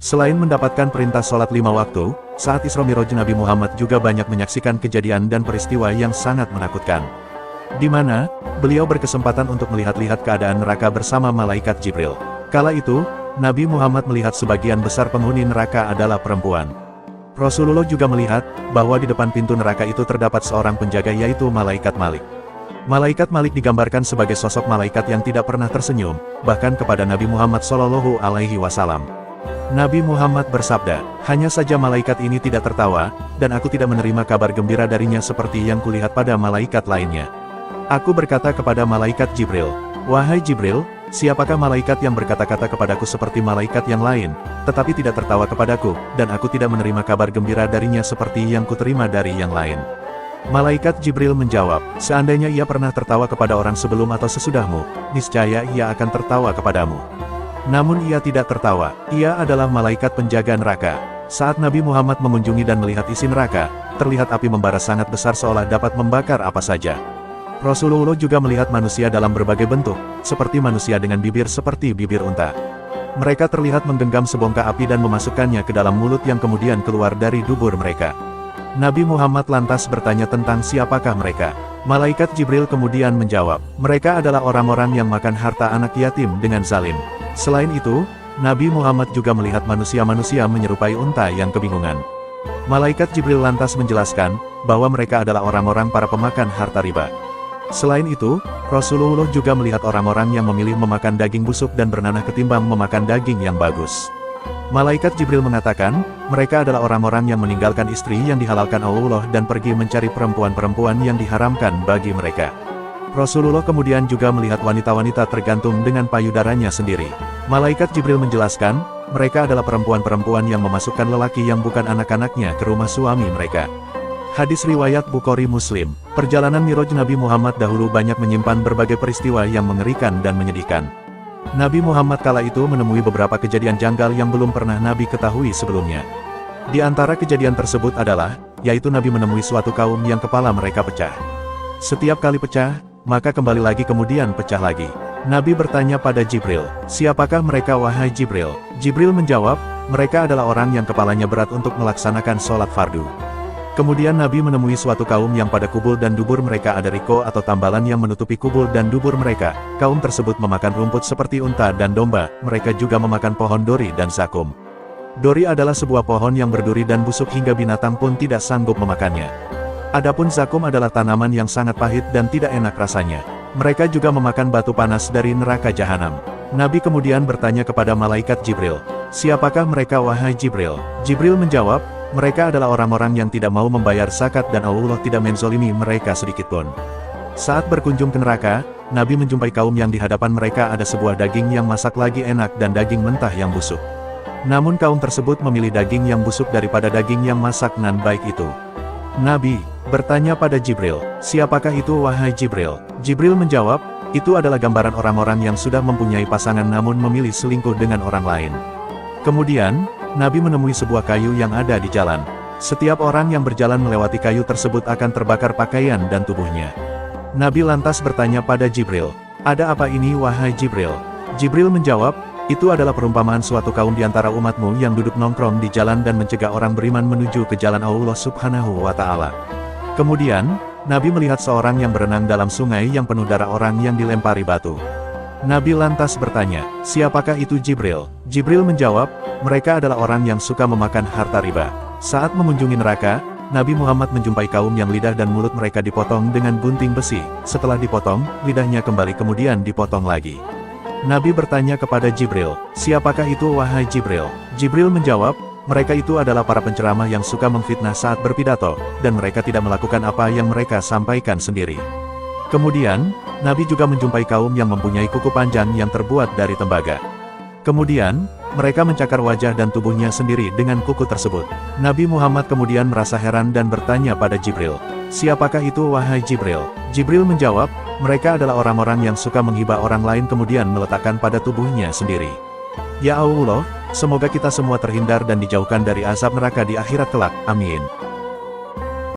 Selain mendapatkan perintah sholat 5 waktu, saat Isra Miraj Nabi Muhammad juga banyak menyaksikan kejadian dan peristiwa yang sangat menakutkan. Di mana, beliau berkesempatan untuk melihat-lihat keadaan neraka bersama malaikat Jibril. Kala itu, Nabi Muhammad melihat sebagian besar penghuni neraka adalah perempuan. Rasulullah juga melihat, bahwa di depan pintu neraka itu terdapat seorang penjaga yaitu Malaikat Malik. Malaikat Malik digambarkan sebagai sosok malaikat yang tidak pernah tersenyum, bahkan kepada Nabi Muhammad SAW. Nabi Muhammad bersabda, hanya saja malaikat ini tidak tertawa, dan aku tidak menerima kabar gembira darinya seperti yang kulihat pada malaikat lainnya. Aku berkata kepada malaikat Jibril, wahai Jibril, siapakah malaikat yang berkata-kata kepadaku seperti malaikat yang lain, tetapi tidak tertawa kepadaku, dan aku tidak menerima kabar gembira darinya seperti yang kuterima dari yang lain. Malaikat Jibril menjawab, seandainya ia pernah tertawa kepada orang sebelum atau sesudahmu, niscaya ia akan tertawa kepadamu. Namun ia tidak tertawa, ia adalah malaikat penjaga neraka. Saat Nabi Muhammad mengunjungi dan melihat isi neraka, terlihat api membara sangat besar seolah dapat membakar apa saja. Rasulullah juga melihat manusia dalam berbagai bentuk, seperti manusia dengan bibir seperti bibir unta. Mereka terlihat menggenggam sebongkah api dan memasukkannya ke dalam mulut yang kemudian keluar dari dubur mereka. Nabi Muhammad lantas bertanya tentang siapakah mereka. Malaikat Jibril kemudian menjawab, mereka adalah orang-orang yang makan harta anak yatim dengan zalim. Selain itu, Nabi Muhammad juga melihat manusia-manusia menyerupai unta yang kebingungan. Malaikat Jibril lantas menjelaskan, bahwa mereka adalah orang-orang para pemakan harta riba. Selain itu, Rasulullah juga melihat orang-orang yang memilih memakan daging busuk dan bernanah ketimbang memakan daging yang bagus. Malaikat Jibril mengatakan, mereka adalah orang-orang yang meninggalkan istri yang dihalalkan Allah dan pergi mencari perempuan-perempuan yang diharamkan bagi mereka. Rasulullah kemudian juga melihat wanita-wanita tergantung dengan payudaranya sendiri. Malaikat Jibril menjelaskan, mereka adalah perempuan-perempuan yang memasukkan lelaki yang bukan anak-anaknya ke rumah suami mereka. Hadis riwayat Bukhari Muslim. Perjalanan Miraj Nabi Muhammad dahulu banyak menyimpan berbagai peristiwa yang mengerikan dan menyedihkan. Nabi Muhammad kala itu menemui beberapa kejadian janggal yang belum pernah Nabi ketahui sebelumnya. Di antara kejadian tersebut adalah, yaitu Nabi menemui suatu kaum yang kepala mereka pecah. Setiap kali pecah, maka kembali lagi kemudian pecah lagi. Nabi bertanya pada Jibril, siapakah mereka wahai Jibril? Jibril menjawab, mereka adalah orang yang kepalanya berat untuk melaksanakan sholat fardu. Kemudian Nabi menemui suatu kaum yang pada kubul dan dubur mereka ada riko atau tambalan yang menutupi kubul dan dubur mereka. Kaum tersebut memakan rumput seperti unta dan domba, mereka juga memakan pohon dori dan zakum. Dori adalah sebuah pohon yang berduri dan busuk hingga binatang pun tidak sanggup memakannya. Adapun zakum adalah tanaman yang sangat pahit dan tidak enak rasanya. Mereka juga memakan batu panas dari neraka jahanam. Nabi kemudian bertanya kepada malaikat Jibril, siapakah mereka wahai Jibril? Jibril menjawab, mereka adalah orang-orang yang tidak mau membayar zakat dan Allah tidak menzolimi mereka sedikitpun. Saat berkunjung ke neraka, Nabi menjumpai kaum yang di hadapan mereka ada sebuah daging yang masak lagi enak dan daging mentah yang busuk. Namun kaum tersebut memilih daging yang busuk daripada daging yang masak nan baik itu. Nabi bertanya pada Jibril, siapakah itu wahai Jibril? Jibril menjawab, itu adalah gambaran orang-orang yang sudah mempunyai pasangan namun memilih selingkuh dengan orang lain. Kemudian, Nabi menemui sebuah kayu yang ada di jalan. Setiap orang yang berjalan melewati kayu tersebut akan terbakar pakaian dan tubuhnya. Nabi lantas bertanya pada Jibril, ada apa ini wahai Jibril? Jibril menjawab, itu adalah perumpamaan suatu kaum di antara umatmu yang duduk nongkrong di jalan dan mencegah orang beriman menuju ke jalan Allah Subhanahu wa Ta'ala. Kemudian, Nabi melihat seorang yang berenang dalam sungai yang penuh darah orang yang dilempari batu. Nabi lantas bertanya, siapakah itu Jibril? Jibril menjawab, mereka adalah orang yang suka memakan harta riba. Saat mengunjungi neraka, Nabi Muhammad menjumpai kaum yang lidah dan mulut mereka dipotong dengan gunting besi. Setelah dipotong, lidahnya kembali kemudian dipotong lagi. Nabi bertanya kepada Jibril, siapakah itu wahai Jibril? Jibril menjawab, mereka itu adalah para penceramah yang suka memfitnah saat berpidato, dan mereka tidak melakukan apa yang mereka sampaikan sendiri. Kemudian, Nabi juga menjumpai kaum yang mempunyai kuku panjang yang terbuat dari tembaga. Kemudian, mereka mencakar wajah dan tubuhnya sendiri dengan kuku tersebut. Nabi Muhammad kemudian merasa heran dan bertanya pada Jibril, siapakah itu wahai Jibril? Jibril menjawab, mereka adalah orang-orang yang suka menghibah orang lain kemudian meletakkan pada tubuhnya sendiri. Ya Allah, semoga kita semua terhindar dan dijauhkan dari azab neraka di akhirat kelak. Amin.